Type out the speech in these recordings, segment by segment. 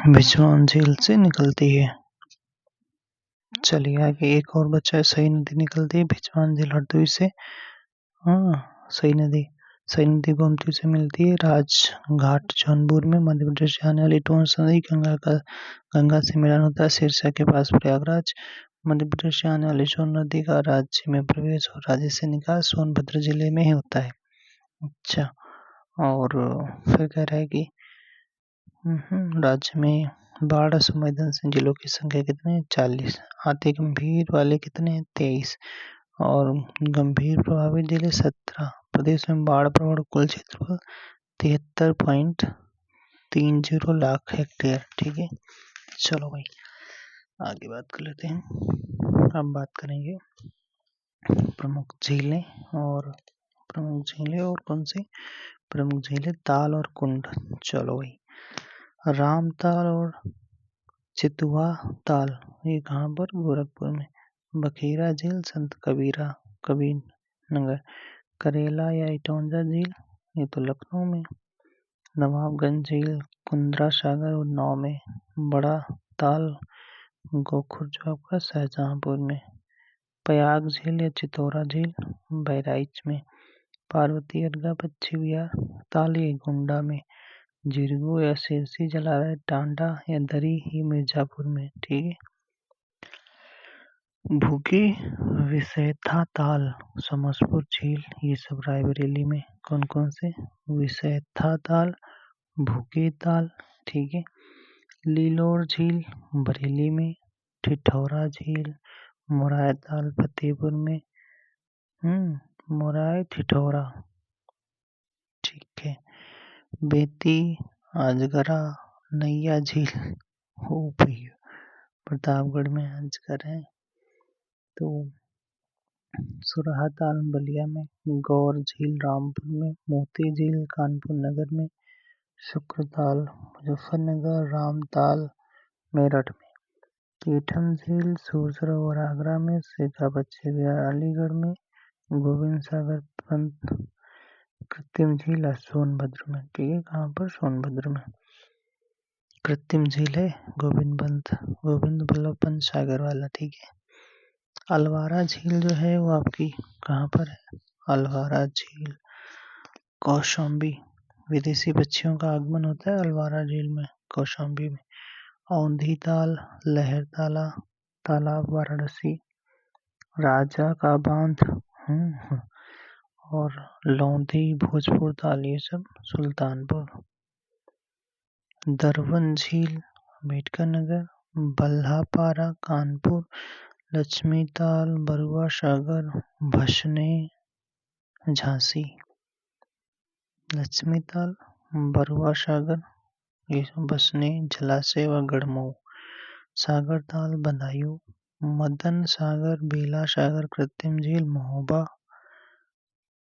बिजवान झील से निकलती है। चलिए आगे एक और बच्चा है, सई नदी निकलती है बिजवान झील हरदोई से। हाँ, सई नदी गोमती से मिलती है राजघाट जौनपुर में। मध्य प्रदेश से आने वाली टोंस नदी गंगा से मिलन होता है सिरसा के पास प्रयागराज। मध्य प्रदेश से आने वाली सोन नदी का राज्य में प्रवेश और राज्य से निकास सोनभद्र जिले में ही होता है। अच्छा, और फिर कह रहा है कि राज्य में बाढ़ संवेदनशील जिलों की संख्या कितने 40, अति गंभीर वाले कितने 23 और गंभीर प्रभावित जिले 17। प्रदेश में बाढ़ प्रवण कुल क्षेत्रफल 73.30 लाख हेक्टेयर। ठीक है, चलो भाई आगे बात कर लेते हैं। अब बात करेंगे प्रमुख झीलें और कौन सी प्रमुख झीलें, ताल और कुंड। चलो भाई, रामताल और चितुआ ताल ये कहाँ पर, गोरखपुर में। बखीरा झील संत कबीर नगर। करेला या इटौंजा झील ये तो लखनऊ में। नवाबगंज झील कुंद्रा सागर और नौ में। बड़ा ताल गोखुर जो आपका शाहजहांपुर में। प्रयाग झील या चितौरा झील बहराइच में। पार्वती अर्गा पक्षी विहार ताल ये गोंडा में। जिरगो या सिरसी जलाराय टांडा या दरी ही मिर्जापुर में। ठीक है, भूखी विशेथा ताल समसपुर झील ये सब रायबरेली में। कौन कौन से, विशेथा ताल, भूखी ताल। ठीक है, लीलोर झील बरेली में। ठिठौरा झील मोराय ताल फतेहपुर में। मोराय ठिठौरा। ठीक है, बेती अजगरा नैया झील हो भैया प्रतापगढ़ में अजगर है। तो सुरहा ताल बलिया में। गौर झील रामपुर में। मोती झील कानपुर नगर में। शुक्रताल मुजफ्फरनगर। रामताल मेरठ में। कीठम झील सूर सरोवर आगरा में। शेखावत विहार अलीगढ़ में। गोविंद सागर पंत कृत्रिम झील सोनभद्र में। ठीक है, कहाँ पर, सोनभद्र में। कृत्रिम झील है गोविंद बल्लभ पंत सागर वाला। ठीक है, अलवारा झील जो है वो आपकी कहाँ पर है, अलवारा झील कौशाम्बी। विदेशी पक्षियों का आगमन होता है अलवारा झील में, कौशाम्बी में। औंधी ताल लहर तालाब वाराणसी। राजा का बांध और लौंधी भोजपुर ताल ये सब सुल्तानपुर। दरवन झील अम्बेडकर नगर। बल्हापारा कानपुर। लक्ष्मी ताल बरुआ सागर भसने झांसी। लक्ष्मी ताल बरुआ सागर ये सब बसने जलाशय व गढ़मऊ। सागर ताल बदायूं। मदन सागर बेला सागर कृत्रिम झील महोबा।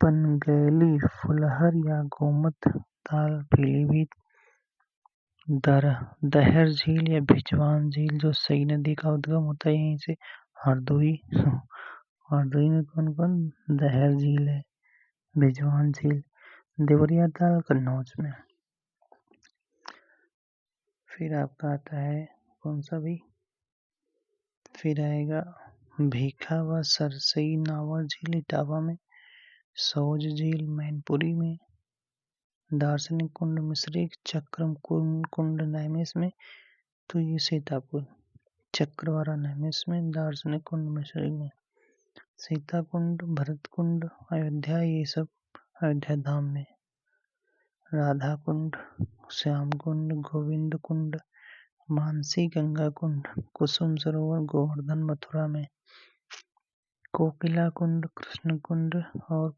पनगैली फुलहर या गोमत ताल पीलीभीत। दहर झील या भिजवान झील जो सई नदी का उद्गम होता है यहीं से, हरदोई। हरदोई में कौन कौन, दहर झील है, भिजवान झील। देवरिया ताल कन्नौज में। फिर आपका आता है कौन सा भी, फिर आएगा भीखा व सरसई नावर झील इटावा में। सौज झील मैनपुरी में। दार्शनिक कुंड मिश्रिक। चक्रम कुंड नैमिष में, तो ये सीतापुर। चक्रवारा नैमिष में, दार्शनिक कुंड मिश्रिक में। सीता कुंड भरत कुंड अयोध्या ये सब अयोध्या धाम में। राधा कुंड श्याम कुंड गोविंद कुंड मानसी गंगा कुंड कुसुम सरोवर गोवर्धन मथुरा में। कोकिला कुंड कृष्ण कुंड और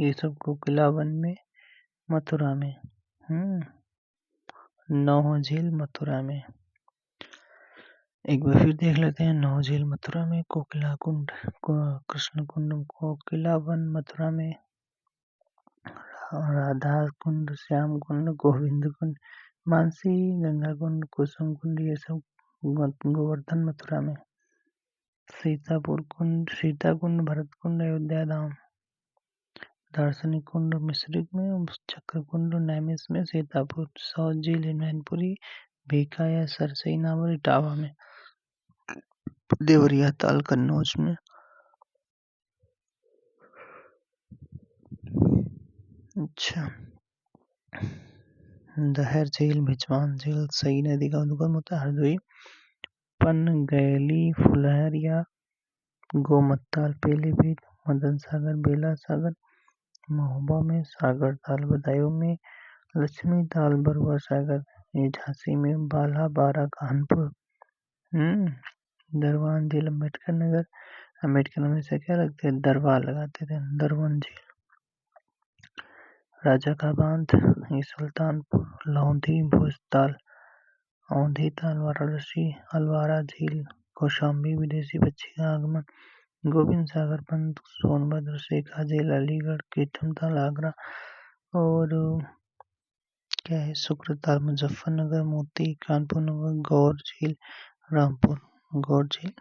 ये सब कोकिला वन में मथुरा में। नौ झील मथुरा में। एक बार फिर देख लेते हैं, नौ झील मथुरा में, कोकिला कुंड कृष्ण कुंड कोकिला वन मथुरा में, राधा कुंड श्याम कुंड गोविंद कुंड मानसी गंगा कुंड कुसुम कुंड ये सब गोवर्धन मथुरा में। सीतापुर कुंड सीता कुंड भरत कुंड अयोध्या धाम। दार्शनिक कुंड मिश्रिक में। चक्र कुंड नैमिष में सीतापुर। सौज झील मैनपुरी। भीका या सरसई नावर इटावा में, देवरिया ताल कन्नौज में। अच्छा, दहर झील, भिजवान झील, सई नदी का उद्गम होता है हरदोई, पनगैली, फुलहर या गोमत्ताल, पीलीभीत, मदन सागर, बेला सागर, महोबा में, सागर ताल, बदायूं में, लक्ष्मी ताल, बरुआ सागर, ये झांसी में, बाला, बारा, कानपुर, दरवान झील, अम्बेडकर नगर, अम्बेडकर हमेशा क्या लगते हैं, दरबार लगाते थे, दरवन झील, राजा का बांध, ये सुल्तानपुर, लौंधी, भोजताल, औंधी ताल, वाराणसी, अलवारा झील, कौशाम्बी, विदेशी पक्षी का आगमन, गोविंद सागर बंद, सोनभद्र, शेखा झील, अलीगढ़, कीर्तनताल, आगरा, और क्या है, शुक्रताल, मुजफ्फरनगर, मोती, कानपुर नगर, गौर झील, रामपुर, गौर झील,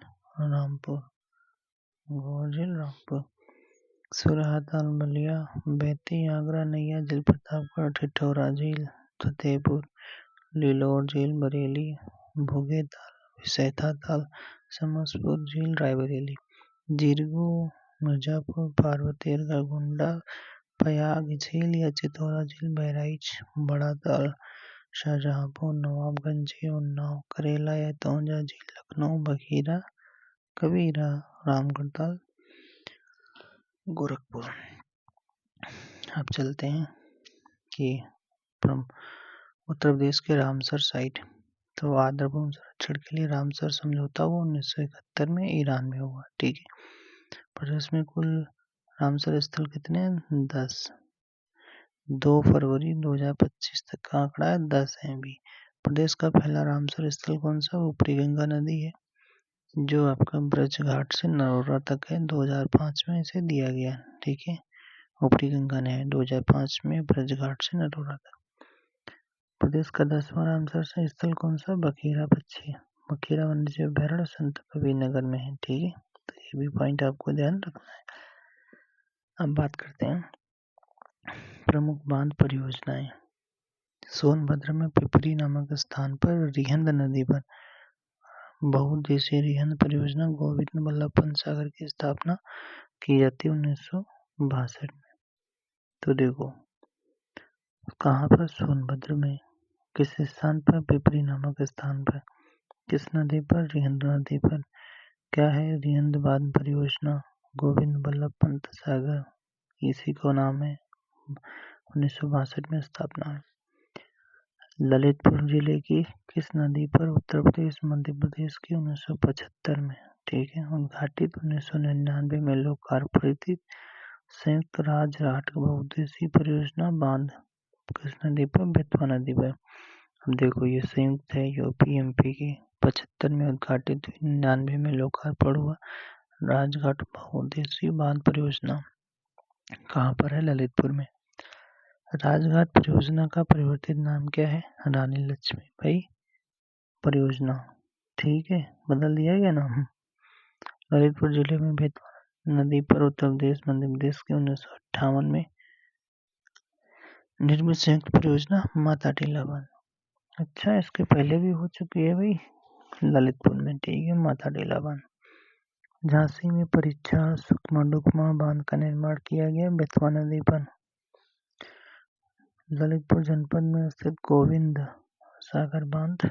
रामपुर, गौर झील, रामपुर, सुरहा ताल, बलिया, बैती, आगरा, नैया झील, प्रतापगढ़, ठिठौरा झील, फतेहपुर, लीलोर झील, बरेली, भुगे ताल, विसैथा ताल, समसपुर झील, रायबरेली, जीरगो, मिर्जापुर, पार्वतीगढ़, गोंडा, प्रयाग झील या चितौरा झील, बहराइच, बड़ा ताल, शाहजहांपुर, नवाबगंज, उन्नाव, करेला या तौंजा झील, लखनऊ, बखीरा, कबीरा, रामगढ़ ताल, गोरखपुर। अब चलते हैं कि उत्तर प्रदेश के रामसर साइट, तो आर्द्रभूमि संरक्षण के लिए रामसर समझौता हुआ 1971 में ईरान में हुआ, ठीक है। प्रदेश में कुल रामसर स्थल कितने हैं, 10। 2 फरवरी 2025 तक का आंकड़ा है 10 है भी। प्रदेश का पहला रामसर स्थल कौन सा, ऊपरी गंगा नदी है, जो आपका ब्रज घाट से नरोरा तक है, 2005 में इसे दिया गया, ठीक है। ऊपरी गंगा नहर 2005 में ब्रज घाट से नरोरा तक। प्रदेश का 10वां रामसर स्थल कौन सा, बखीरा पक्षी, बखीरा वन्यजीव अभयारण्य संत कबीर नगर में है, ठीक है। तो ये भी पॉइंट आपको ध्यान रखना है। अब बात करते हैं प्रमुख बांध परियोजनाएं। सोनभद्र में पिपरी नामक स्थान पर रिहंद नदी पर बहुउद्देशीय रिहंद परियोजना गोविंद बल्लभ पंत सागर की स्थापना की जाती है 1962 में। तो देखो कहाँ पर, सोनभद्र में, किस स्थान पर, पिपरी नामक स्थान पर, किस नदी पर, रिहंद नदी पर। क्या है, रिहंद बांध परियोजना गोविंद बल्लभ पंत सागर, इसी को नाम है, 1962 में स्थापना है। ललितपुर जिले की किस नदी पर, उत्तर प्रदेश, मध्य प्रदेश की 1975 में, ठीक है। उद्घाटित 1999 में लोकार्पित संयुक्त राज्य राष्ट्र बहुउद्देशीय परियोजना बांध किस नदी पर, बेतवा नदी पर। अब देखो ये संयुक्त है, यूपी एमपी की, 75 में उद्घाटित, 99 में लोकार्पण हुआ राजघाट बहुउद्देशीय बांध परियोजना कहाँ पर है, ललितपुर में। राजघाट परियोजना का परिवर्तित नाम क्या है, रानी लक्ष्मीबाई परियोजना, ठीक है, बदल दिया गया नाम। ललितपुर जिले में बेतवा नदी पर उत्तर प्रदेश मध्य प्रदेश के 1958 में निर्मित संयुक्त परियोजना माता टीला बांध। अच्छा, इसके पहले भी हो चुकी है भाई ललितपुर में, ठीक है, माता टीला बांध। झांसी में परीक्षा सुकमा डुकमा बांध का निर्माण किया गया बेतवा नदी पर। ललितपुर जनपद में स्थित गोविंद सागर बांध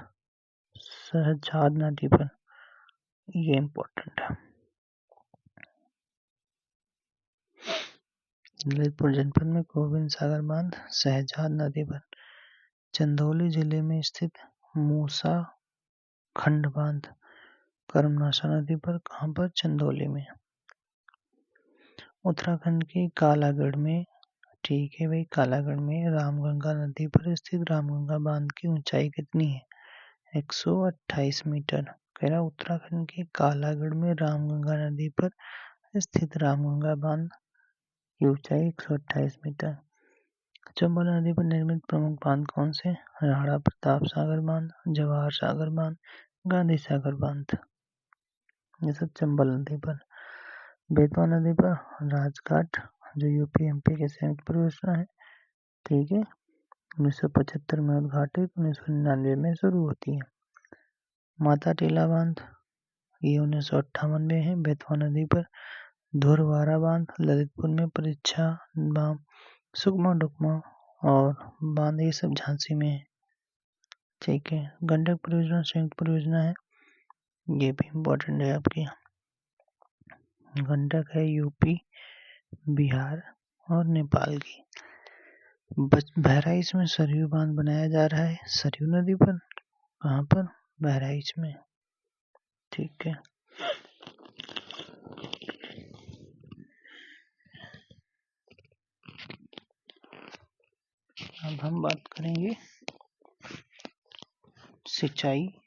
सहजाद नदी पर, ये इम्पोर्टेंट है। ललितपुर जनपद में गोविंद सागर बांध सहजाद नदी पर। चंदौली जिले में स्थित मूसा खंड बांध कर्मनाशा नदी पर, कहाँ पर, चंदौली में। उत्तराखंड के कालागढ़ में, ठीक है भाई, कालागढ़ में रामगंगा नदी पर स्थित रामगंगा बांध की ऊंचाई कितनी है, 128 मीटर। कह रहा उत्तराखंड के कालागढ़ में रामगंगा नदी पर स्थित रामगंगा बांध की ऊंचाई 128 मीटर। चंबल नदी पर निर्मित प्रमुख बांध कौन से, राणा प्रताप सागर बांध, जवाहर सागर बांध, गांधी सागर बांध, ये सब चंबल नदी पर। बेतवा नदी पर राजघाट, जो यूपी एमपी के संयुक्त परियोजना है, ठीक है। 1975 में उद्घाटित, 1999 में शुरू होती है। माता टीला बांध ये 1958 में है, बेतवा नदी पर। धुरवारा बांध ललितपुर में। परीक्षा बांध सुकमा डुकमा और बांध ये सब झांसी में है। ठीक है। गंडक परियोजना संयुक्त परियोजना है, ये भी इम्पोर्टेंट है आपकी। गंडक है यूपी, बिहार और नेपाल की। बहराइच में सरयू बांध बनाया जा रहा है, सरयू नदी पर। कहाँ पर? बहराइच में। ठीक है। अब हम बात करेंगे सिंचाई